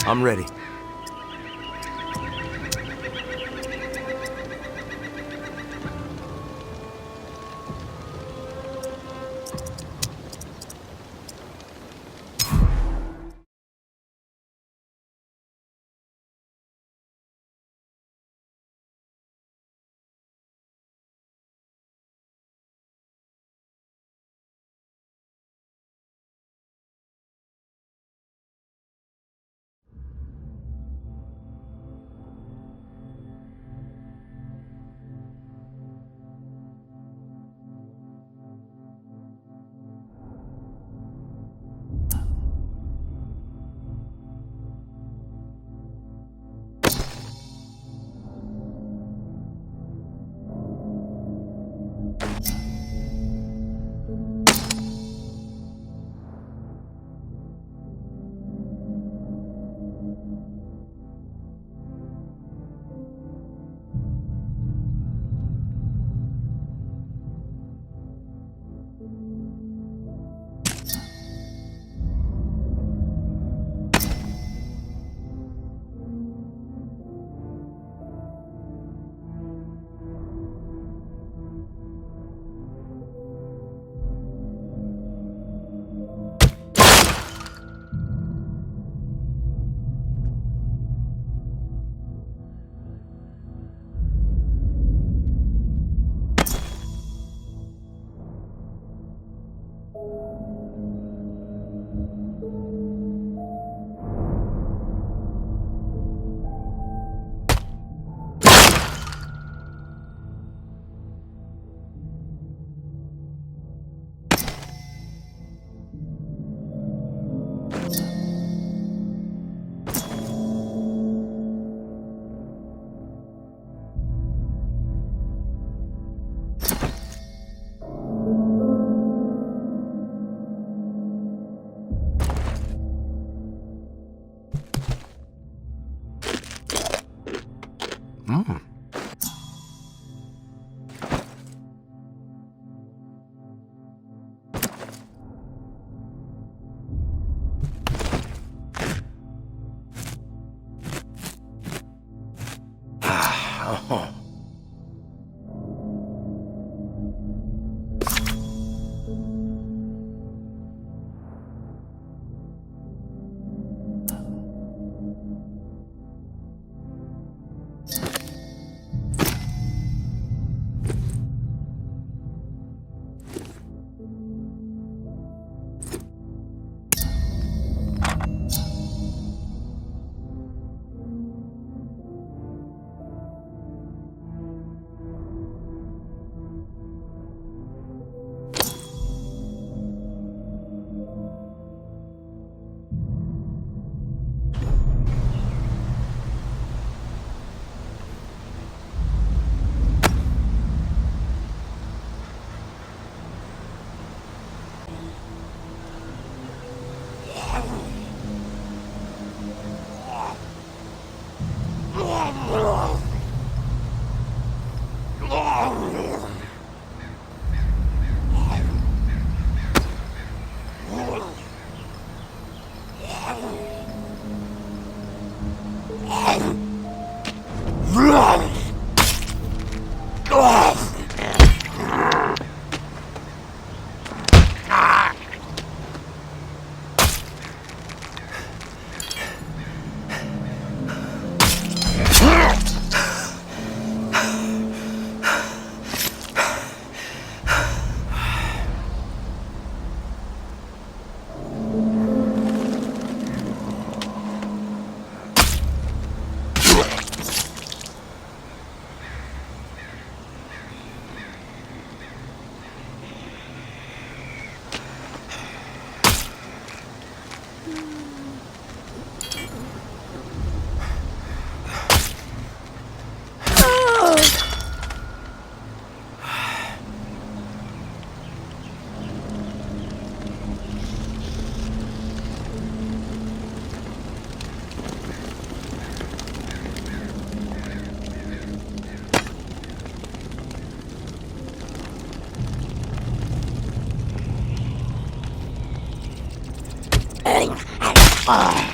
I'm ready. Hmm. Oh.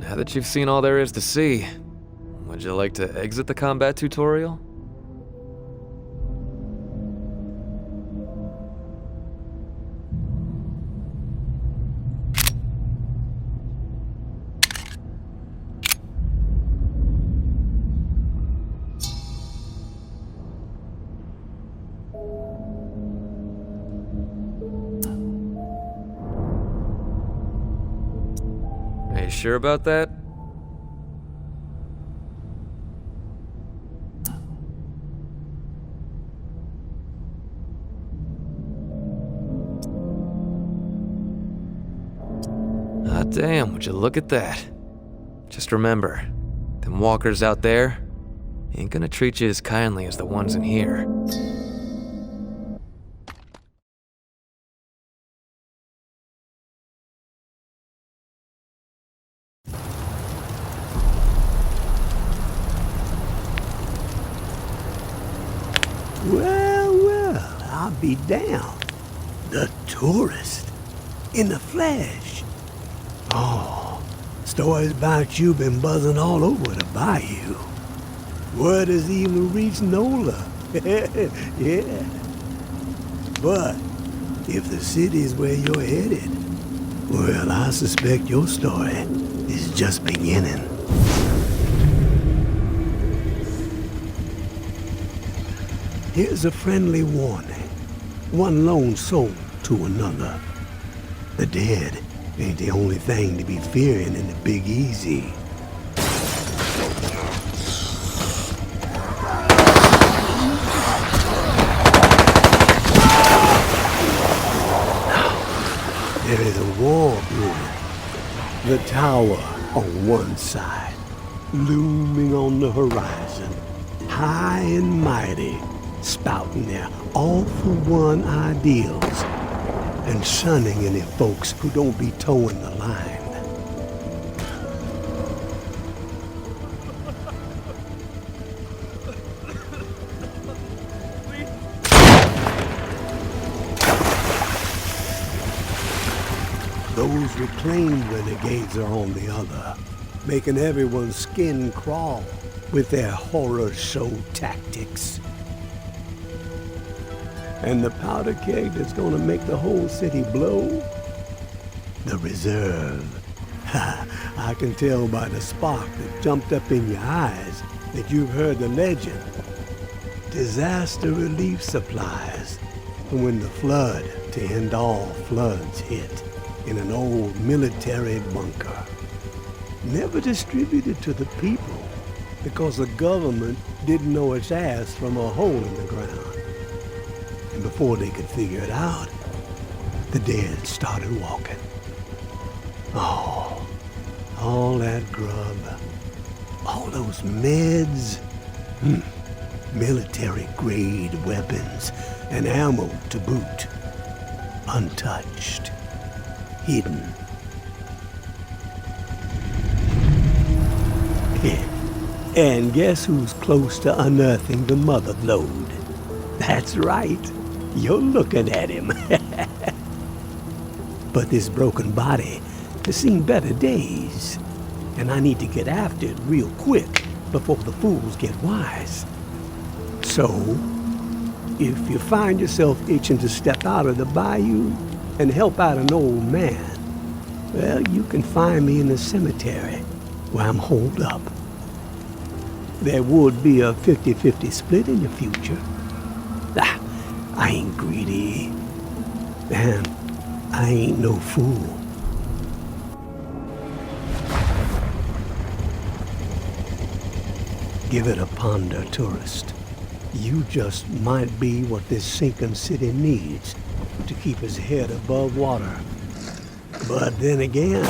Now that you've seen all there is to see, would you like to exit the combat tutorial? Are you sure about that? Ah, damn, would you look at that? Just remember, them walkers out there ain't gonna treat you as kindly as the ones in here. Well, I'll be damned. The tourist. In the flesh. Oh, stories about you been buzzing all over the bayou. Word has even reached Nola. Yeah. But if the city's where you're headed, well, I suspect your story is just beginning. Here's a friendly warning. One lone soul to another. The dead ain't the only thing to be fearing in the Big Easy. There is a war brewing. The tower on one side, looming on the horizon, high and mighty, spouting their all-for-one ideals and shunning any folks who don't be towing the line. Those reclaimed renegades are on the other, making everyone's skin crawl with their horror show tactics. And the powder keg that's gonna make the whole city blow? The reserve. I can tell by the spark that jumped up in your eyes that you've heard the legend. Disaster relief supplies from when the flood to end all floods hit in an old military bunker. Never distributed to the people because the government didn't know its ass from a hole in the ground. And before they could figure it out, the dead started walking. Oh, all that grub, all those meds, military-grade weapons and ammo to boot, untouched, hidden. And guess who's close to unearthing the mother lode? That's right, You're looking at him. But this broken body has seen better days, and I need to get after it real quick before the fools get wise. So, if you find yourself itching to step out of the bayou and help out an old man, well, you can find me in the cemetery where I'm holed up. There would be a 50-50 split in the future. I ain't greedy, and I ain't no fool. Give it a ponder, tourist. You just might be what this sinking city needs to keep his head above water. But then again,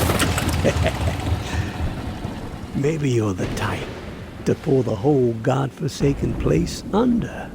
maybe you're the type to pull the whole godforsaken place under.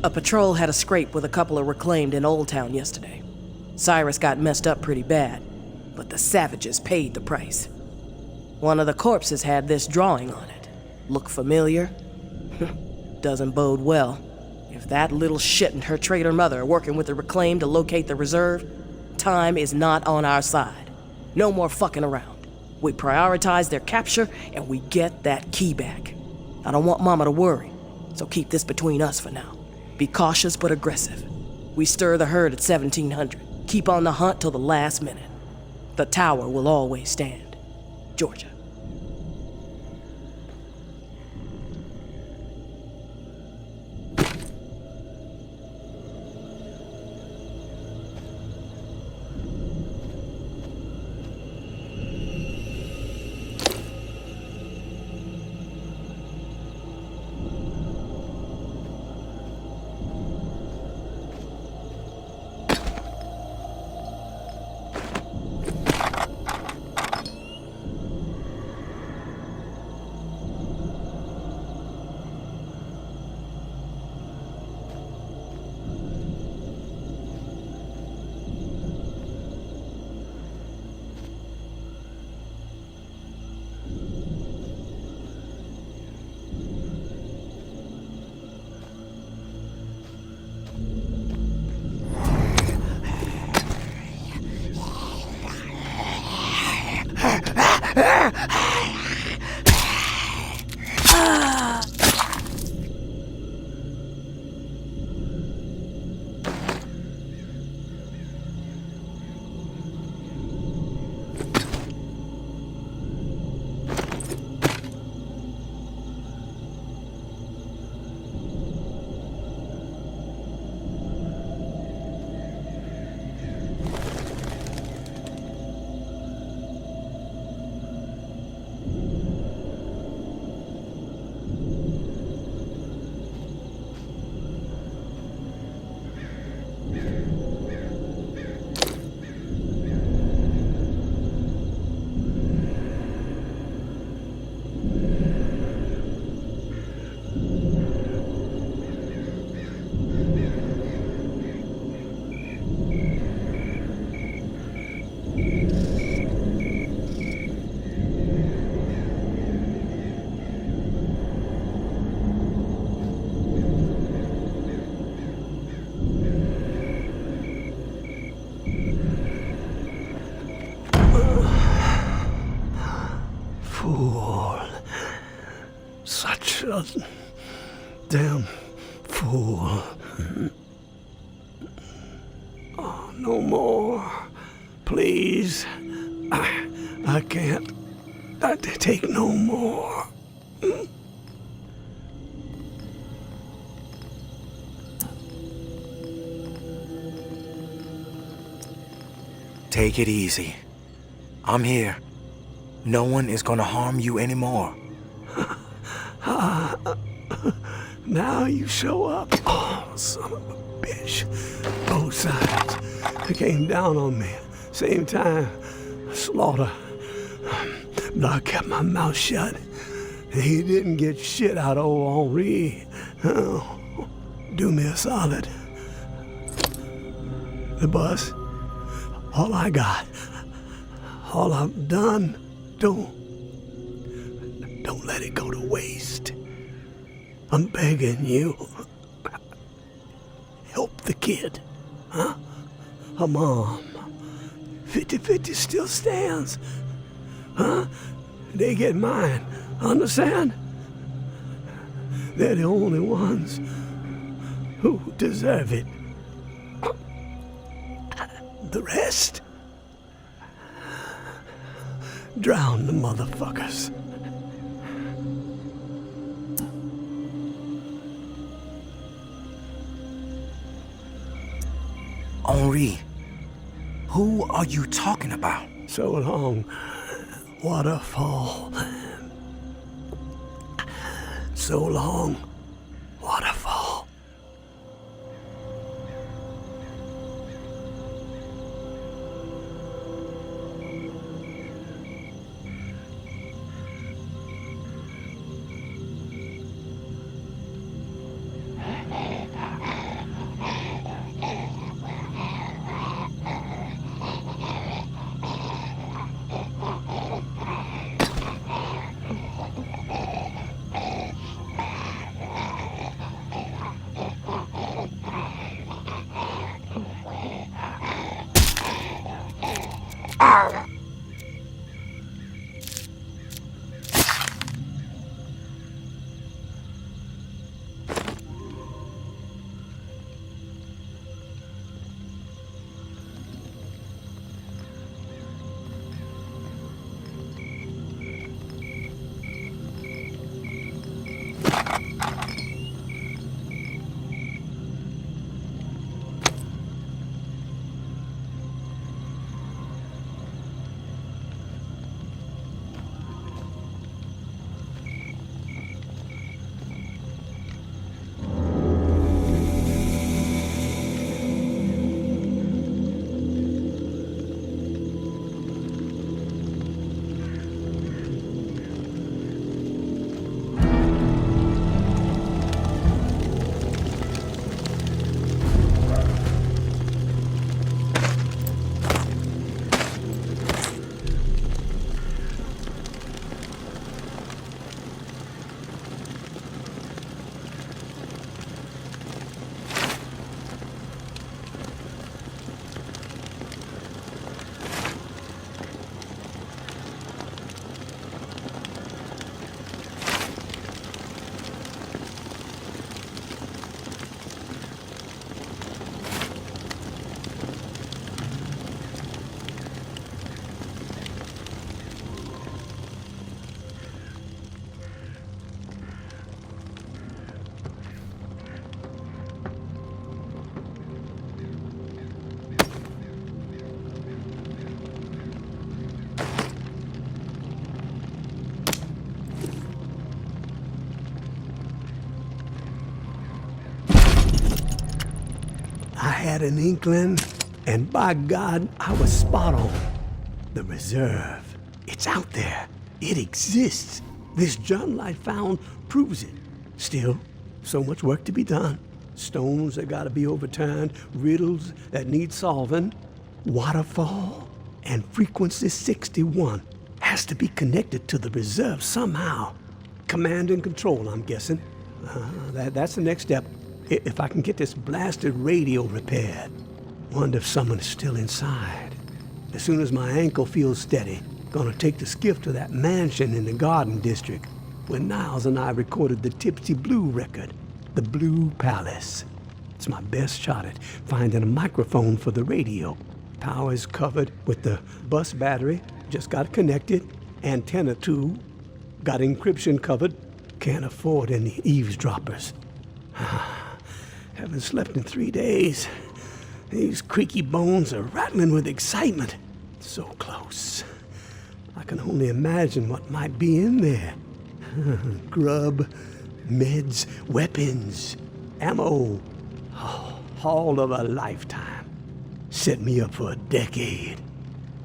A patrol had a scrape with a couple of reclaimed in Old Town yesterday. Cyrus got messed up pretty bad, but the savages paid the price. One of the corpses had this drawing on it. Look familiar? Doesn't bode well. If that little shit and her traitor mother are working with the reclaimed to locate the reserve, time is not on our side. No more fucking around. We prioritize their capture and we get that key back. I don't want Mama to worry, so keep this between us for now. Be cautious but aggressive. We stir the herd at 1700. Keep on the hunt till the last minute. The tower will always stand. Georgia. Fool. Such a damn fool. Oh, no more. Please. I can't. I take no more. Take it easy. I'm here. No one is gonna harm you anymore. Now you show up. Oh, son of a bitch. Both sides. They came down on me. Same time. Slaughter. But I kept my mouth shut. He didn't get shit out of old Henri. Oh, do me a solid. The bus. All I got. All I've done. Don't let it go to waste. I'm begging you. Help the kid. Huh? Her mom. 50-50 still stands. Huh? They get mine. Understand? They're the only ones who deserve it. The rest? Drown the motherfuckers. Henri, who are you talking about? So long, waterfall. So long, waterfall. I had an inkling, and by God, I was spot on. The reserve. It's out there. It exists. This journal I found proves it. Still, so much work to be done. Stones that gotta be overturned, riddles that need solving. Waterfall and frequency 61 has to be connected to the reserve somehow. Command and control, I'm guessing. That's the next step. If I can get this blasted radio repaired. Wonder if someone is still inside. As soon as my ankle feels steady, gonna take the skiff to that mansion in the Garden District where Niles and I recorded the Tipsy Blue record, the Blue Palace. It's my best shot at finding a microphone for the radio. Power is covered with the bus battery, just got connected. Antenna too, got encryption covered. Can't afford any eavesdroppers. Haven't slept in 3 days. These creaky bones are rattling with excitement. So close. I can only imagine what might be in there. Grub, meds, weapons, ammo. Oh, haul of a lifetime. Set me up for a decade.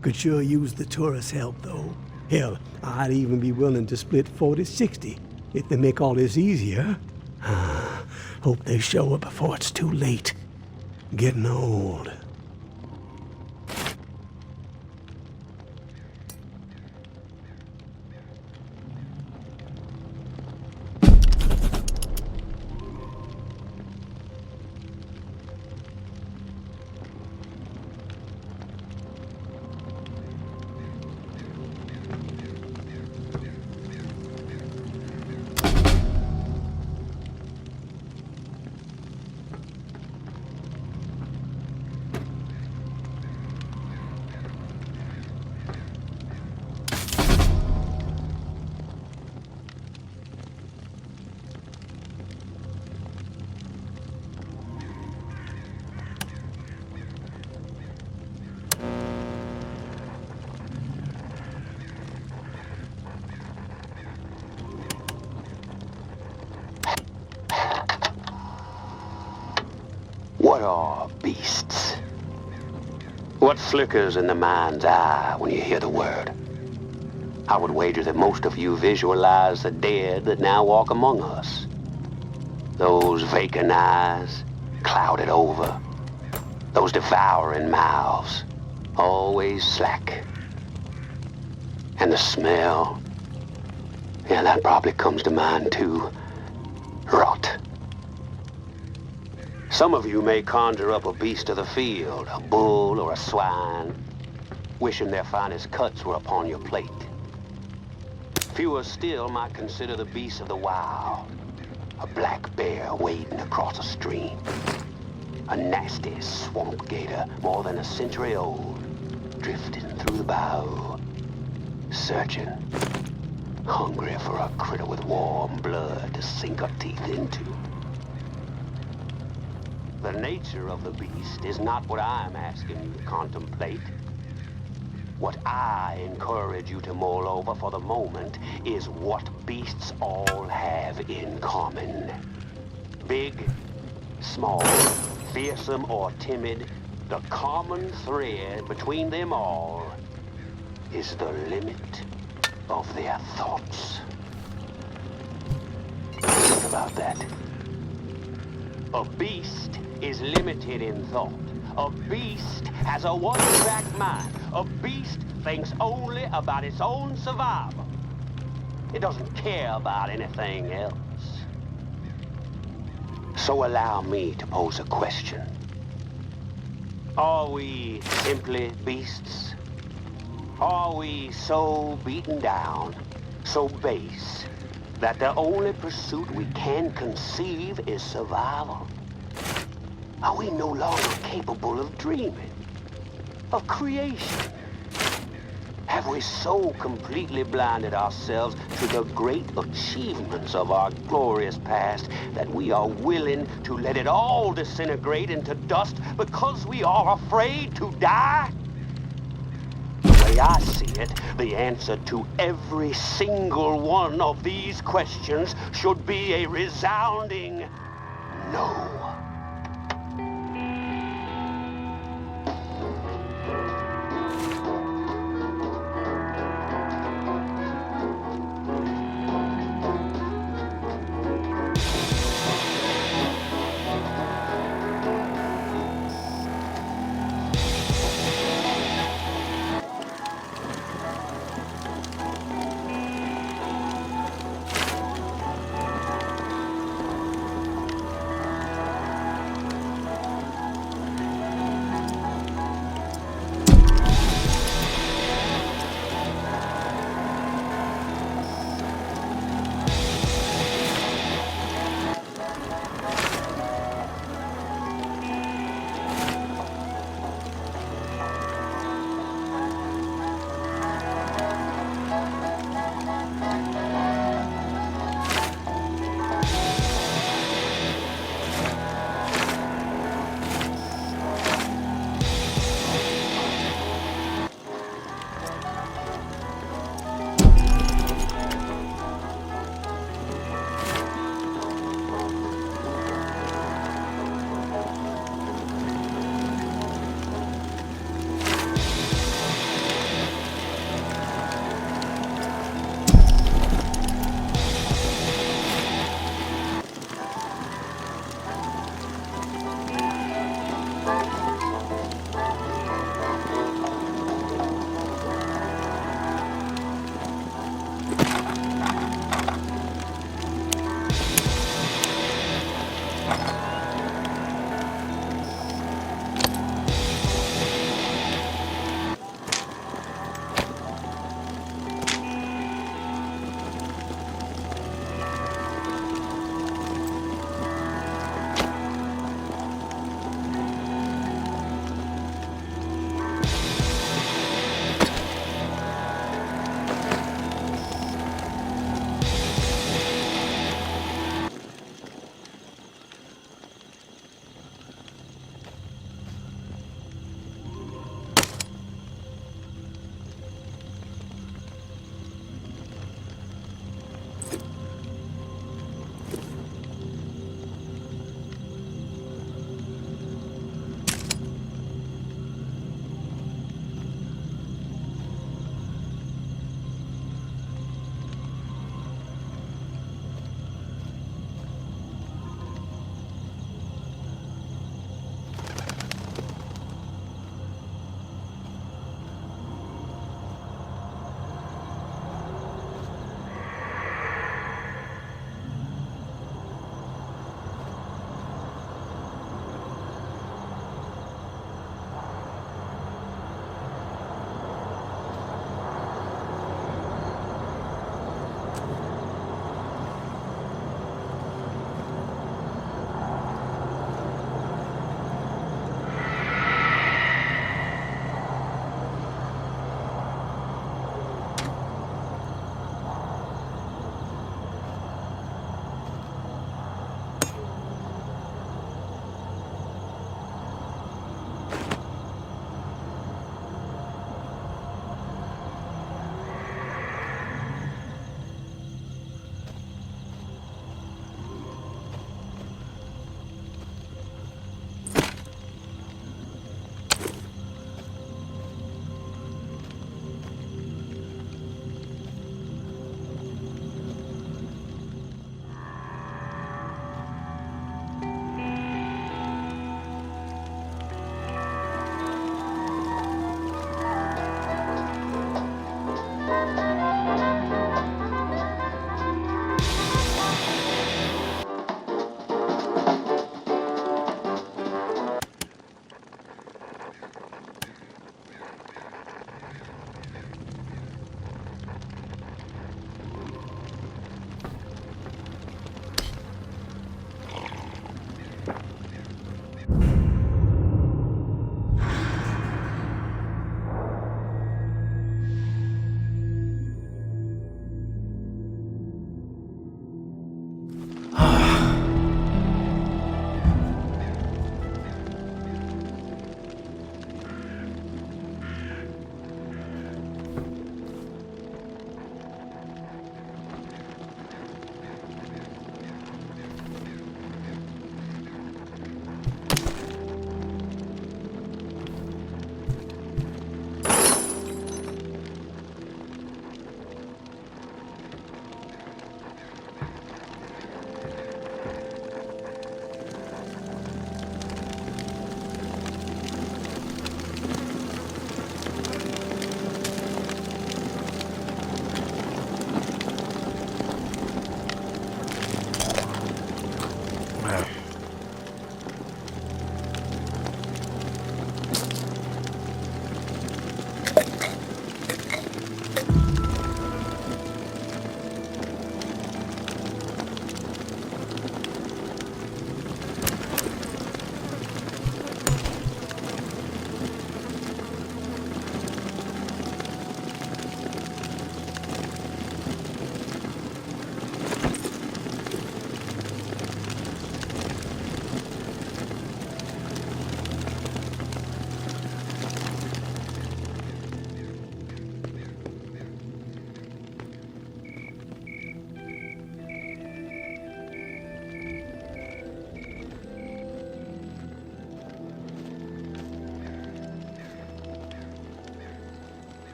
Could sure use the tourist help, though. Hell, I'd even be willing to split 40-60 if they make all this easier. Hope they show up before it's too late. Getting old. What are beasts? What flickers in the mind's eye when you hear the word? I would wager that most of you visualize the dead that now walk among us. Those vacant eyes, clouded over. Those devouring mouths, always slack. And the smell, yeah, that probably comes to mind too. Rot. Some of you may conjure up a beast of the field, a bull or a swine, wishing their finest cuts were upon your plate. Fewer still might consider the beast of the wild, a black bear wading across a stream, a nasty swamp gator more than a century old, drifting through the bayou, searching, hungry for a critter with warm blood to sink her teeth into. The nature of the beast is not what I'm asking you to contemplate. What I encourage you to mull over for the moment is what beasts all have in common. Big, small, fearsome or timid, the common thread between them all is the limit of their thoughts. Think about that. A beast is limited in thought. A beast has a one-track mind. A beast thinks only about its own survival. It doesn't care about anything else. So allow me to pose a question. Are we simply beasts? Are we so beaten down, so base, that the only pursuit we can conceive is survival? Are we no longer capable of dreaming, of creation? Have we so completely blinded ourselves to the great achievements of our glorious past that we are willing to let it all disintegrate into dust because we are afraid to die? The way I see it, the answer to every single one of these questions should be a resounding no.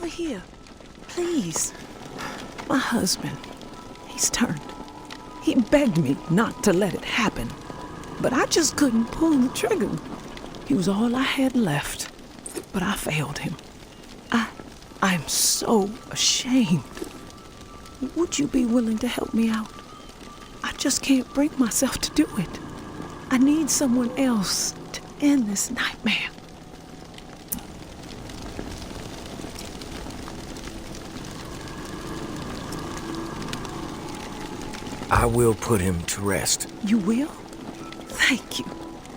over here. Please. My husband, he's turned. He begged me not to let it happen, but I just couldn't pull the trigger. He was all I had left, but I failed him. I'm so ashamed. Would you be willing to help me out? I just can't bring myself to do it. I need someone else to end this nightmare. I will put him to rest. You will? Thank you.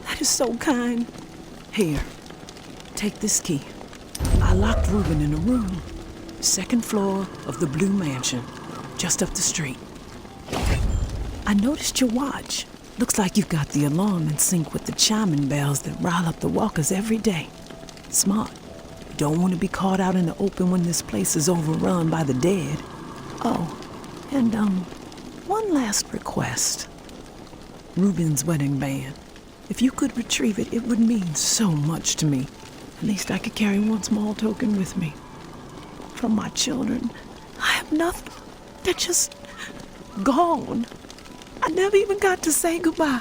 That is so kind. Here, take this key. I locked Reuben in a room, second floor of the Blue Mansion, just up the street. I noticed your watch. Looks like you've got the alarm in sync with the chiming bells that rile up the walkers every day. Smart. You don't want to be caught out in the open when this place is overrun by the dead. Oh, and one last request. Reuben's wedding band. If you could retrieve it, it would mean so much to me. At least I could carry one small token with me. From my children, I have nothing. They're just gone. I never even got to say goodbye.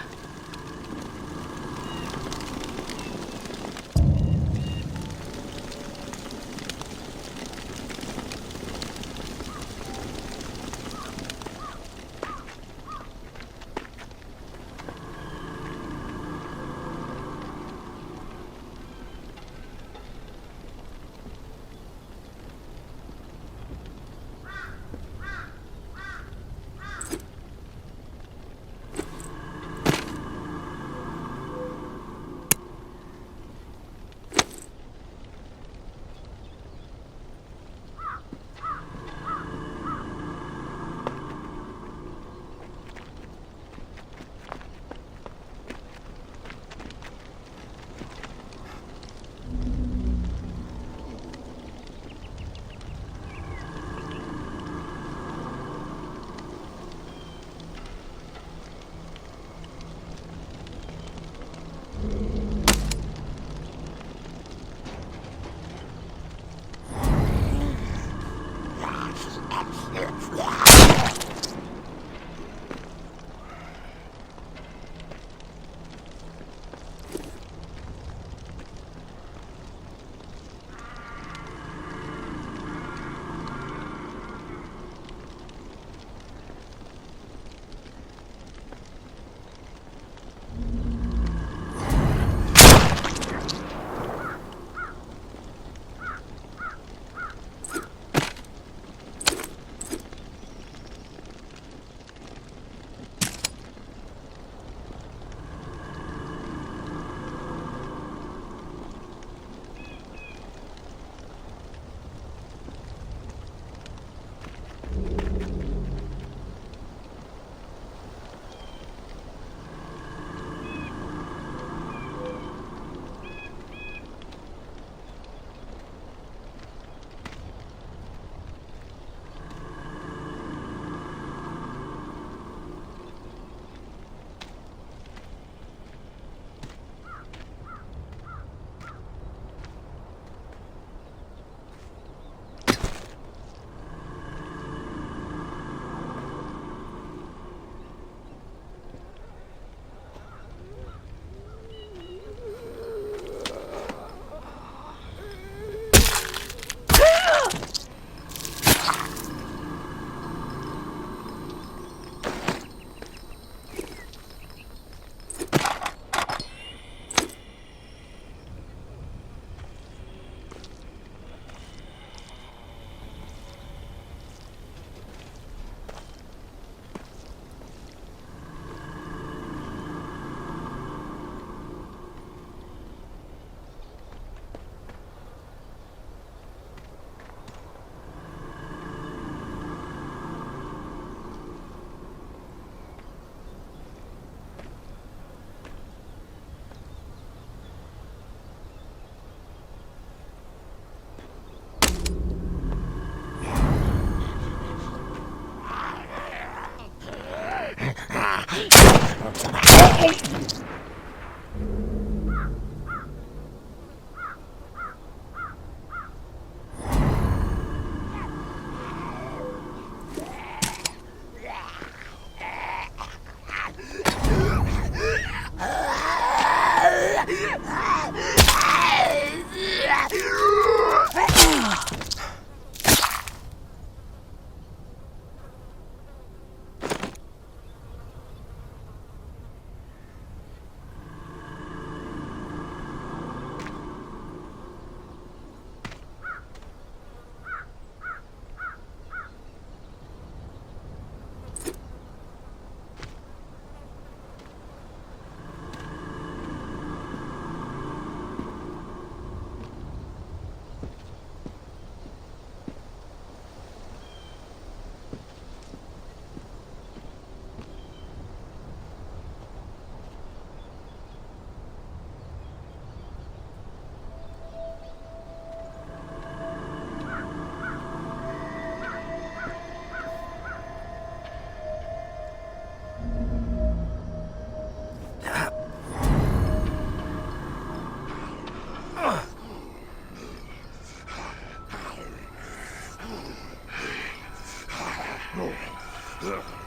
Ugh.